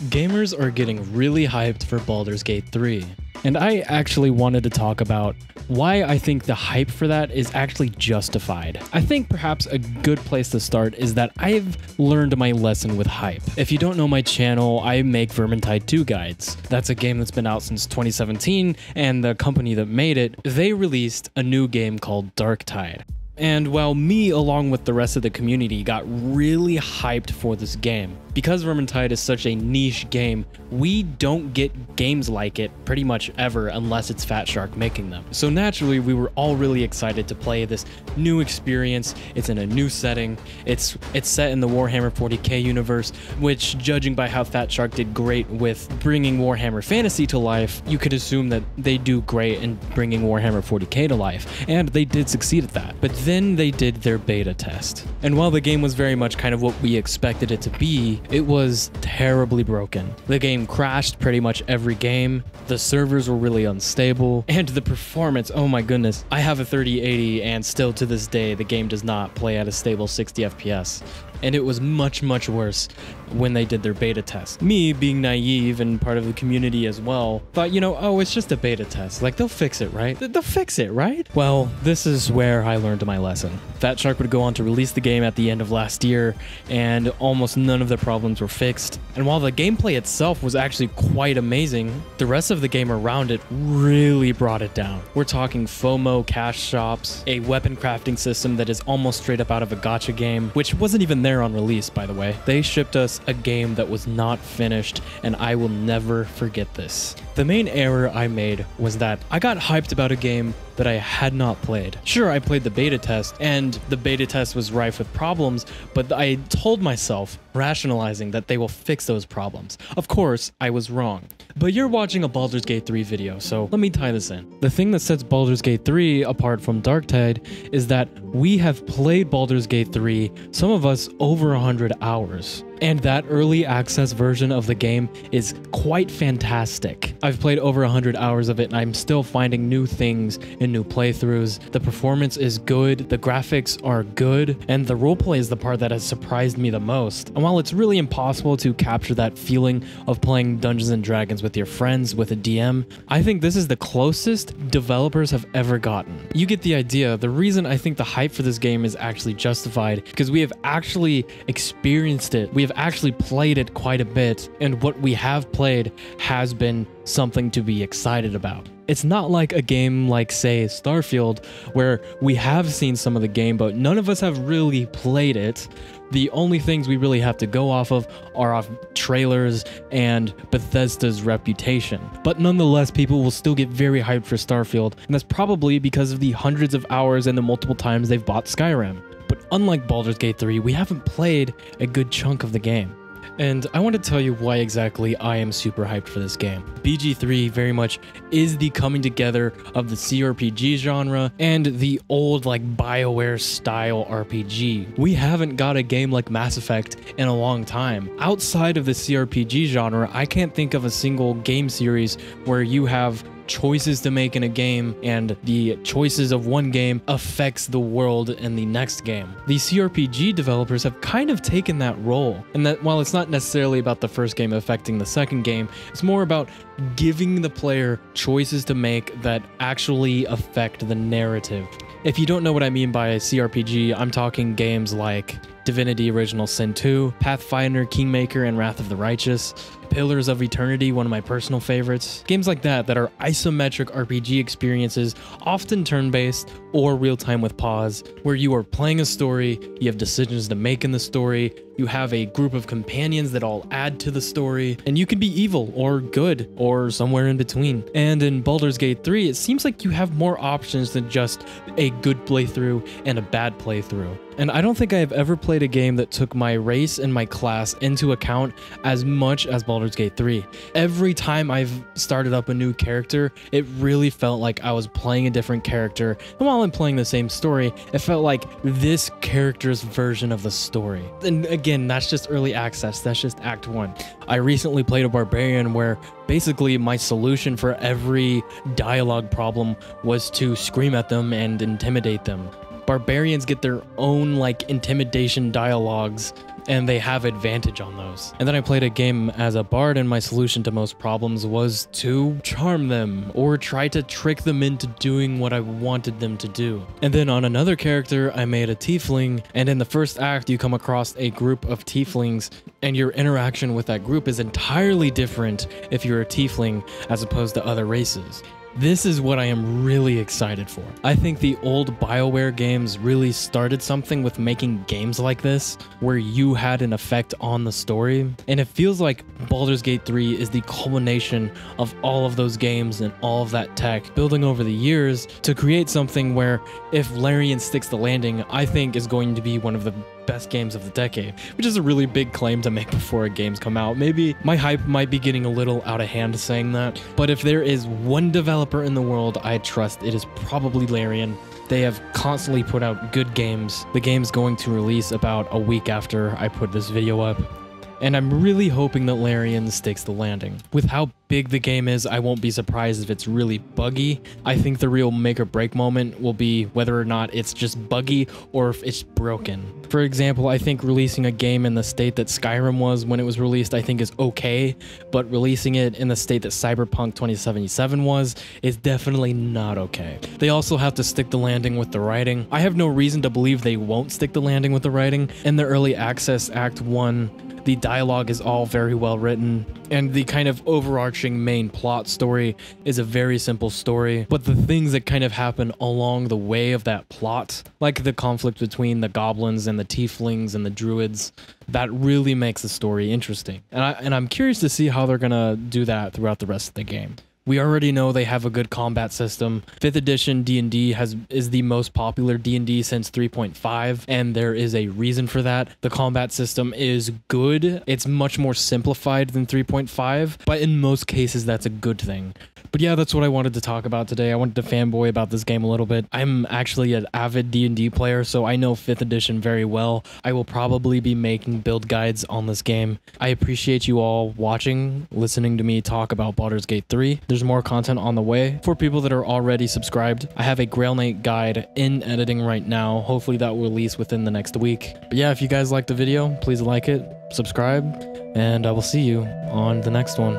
Gamers are getting really hyped for Baldur's Gate 3, and I actually wanted to talk about why I think the hype for that is actually justified. I think perhaps a good place to start is that I've learned my lesson with hype. If you don't know my channel, I make Vermintide 2 guides. That's a game that's been out since 2017, and the company that made it, they released a new game called Darktide. And while me, along with the rest of the community, got really hyped for this game, because Vermintide is such a niche game, we don't get games like it pretty much ever unless it's Fat Shark making them. So naturally, we were all really excited to play this new experience. It's in a new setting. It's set in the Warhammer 40k universe, which, judging by how Fat Shark did great with bringing Warhammer Fantasy to life, you could assume that they do great in bringing Warhammer 40k to life, and they did succeed at that. But then they did their beta test. And while the game was very much kind of what we expected it to be, it was terribly broken. The game crashed pretty much every game, the servers were really unstable, and the performance, oh my goodness. I have a 3080 and still to this day the game does not play at a stable 60 FPS. And it was much, much worse when they did their beta test. Me, being naive and part of the community as well, thought, oh, it's just a beta test. Like, they'll fix it, right? They'll fix it, right? Well, this is where I learned my lesson. Fat Shark would go on to release the game at the end of last year, and almost none of the problems were fixed. And while the gameplay itself was actually quite amazing, the rest of the game around it really brought it down. We're talking FOMO cash shops, a weapon crafting system that is almost straight up out of a gacha game, which wasn't even there on release, by the way. They shipped us a game that was not finished, and I will never forget this. The main error I made was that I got hyped about a game that I had not played. Sure, I played the beta test, and the beta test was rife with problems, but I told myself, rationalizing, that they will fix those problems. Of course, I was wrong. But you're watching a Baldur's Gate 3 video, so let me tie this in. The thing that sets Baldur's Gate 3 apart from Darktide is that we have played Baldur's Gate 3, some of us over 100 hours. And that early access version of the game is quite fantastic. I've played over 100 hours of it and I'm still finding new things in new playthroughs. The performance is good, the graphics are good, and the roleplay is the part that has surprised me the most. And while it's really impossible to capture that feeling of playing Dungeons and Dragons with your friends with a DM, I think this is the closest developers have ever gotten. You get the idea. The reason I think the hype for this game is actually justified because we have actually experienced it. We have actually played it quite a bit, and what we have played has been something to be excited about. It's not like a game like, say, Starfield, where we have seen some of the game, but none of us have really played it. The only things we really have to go off of are off trailers and Bethesda's reputation. But nonetheless, people will still get very hyped for Starfield, and that's probably because of the hundreds of hours and the multiple times they've bought Skyrim. But unlike Baldur's Gate 3, we haven't played a good chunk of the game. And I want to tell you why exactly I am super hyped for this game. BG3 very much is the coming together of the CRPG genre and the old BioWare style RPG. We haven't got a game like Mass Effect in a long time. Outside of the CRPG genre, I can't think of a single game series where you have choices to make in a game and the choices of one game affects the world in the next game. The CRPG developers have kind of taken that role, and that while it's not necessarily about the first game affecting the second game, it's more about giving the player choices to make that actually affect the narrative. If you don't know what I mean by CRPG, I'm talking games like Divinity Original Sin 2, Pathfinder, Kingmaker, and Wrath of the Righteous, Pillars of Eternity, one of my personal favorites. Games like that are isometric RPG experiences, often turn-based or real-time with pause, where you are playing a story, you have decisions to make in the story, you have a group of companions that all add to the story, and you can be evil or good or somewhere in between. And in Baldur's Gate 3, it seems like you have more options than just a good playthrough and a bad playthrough. And I don't think I have ever played a game that took my race and my class into account as much as Baldur's Gate 3. Every time I've started up a new character, it really felt like I was playing a different character. And while I'm playing the same story, it felt like this character's version of the story. And again, that's just early access. That's just Act 1. I recently played a Barbarian where basically my solution for every dialogue problem was to scream at them and intimidate them. Barbarians get their own intimidation dialogues and they have advantage on those. And then I played a game as a bard, and my solution to most problems was to charm them or try to trick them into doing what I wanted them to do. And then on another character, I made a tiefling, and in the first act, you come across a group of tieflings, and your interaction with that group is entirely different if you're a tiefling as opposed to other races. This is what I am really excited for. I think the old BioWare games really started something with making games like this, where you had an effect on the story, and it feels like Baldur's Gate 3 is the culmination of all of those games and all of that tech building over the years to create something where, if Larian sticks the landing, I think is going to be one of the best games of the decade, which is a really big claim to make before games come out. Maybe my hype might be getting a little out of hand saying that, but if there is one developer in the world I trust, it is probably Larian. They have constantly put out good games. The game's going to release about a week after I put this video up, and I'm really hoping that Larian sticks the landing. With how big the game is, I won't be surprised if it's really buggy. I think the real make or break moment will be whether or not it's just buggy or if it's broken. For example, I think releasing a game in the state that Skyrim was when it was released, I think is okay, but releasing it in the state that Cyberpunk 2077 was is definitely not okay. They also have to stick the landing with the writing. I have no reason to believe they won't stick the landing with the writing. In the early access Act 1, the dialogue is all very well written, and the kind of overarching main plot story is a very simple story, but the things that kind of happen along the way of that plot, like the conflict between the goblins and the tieflings and the druids, that really makes the story interesting. And I'm curious to see how they're gonna do that throughout the rest of the game. We already know they have a good combat system. 5th edition D&D is the most popular D&D since 3.5, and there is a reason for that. The combat system is good. It's much more simplified than 3.5, but in most cases that's a good thing. But yeah, that's what I wanted to talk about today. I wanted to fanboy about this game a little bit. I'm actually an avid D&D player, so I know 5th edition very well. I will probably be making build guides on this game. I appreciate you all watching, listening to me talk about Baldur's Gate 3. There's more content on the way. For people that are already subscribed, I have a Grail Knight guide in editing right now. Hopefully that will release within the next week. But yeah, if you guys liked the video, please like it, subscribe, and I will see you on the next one.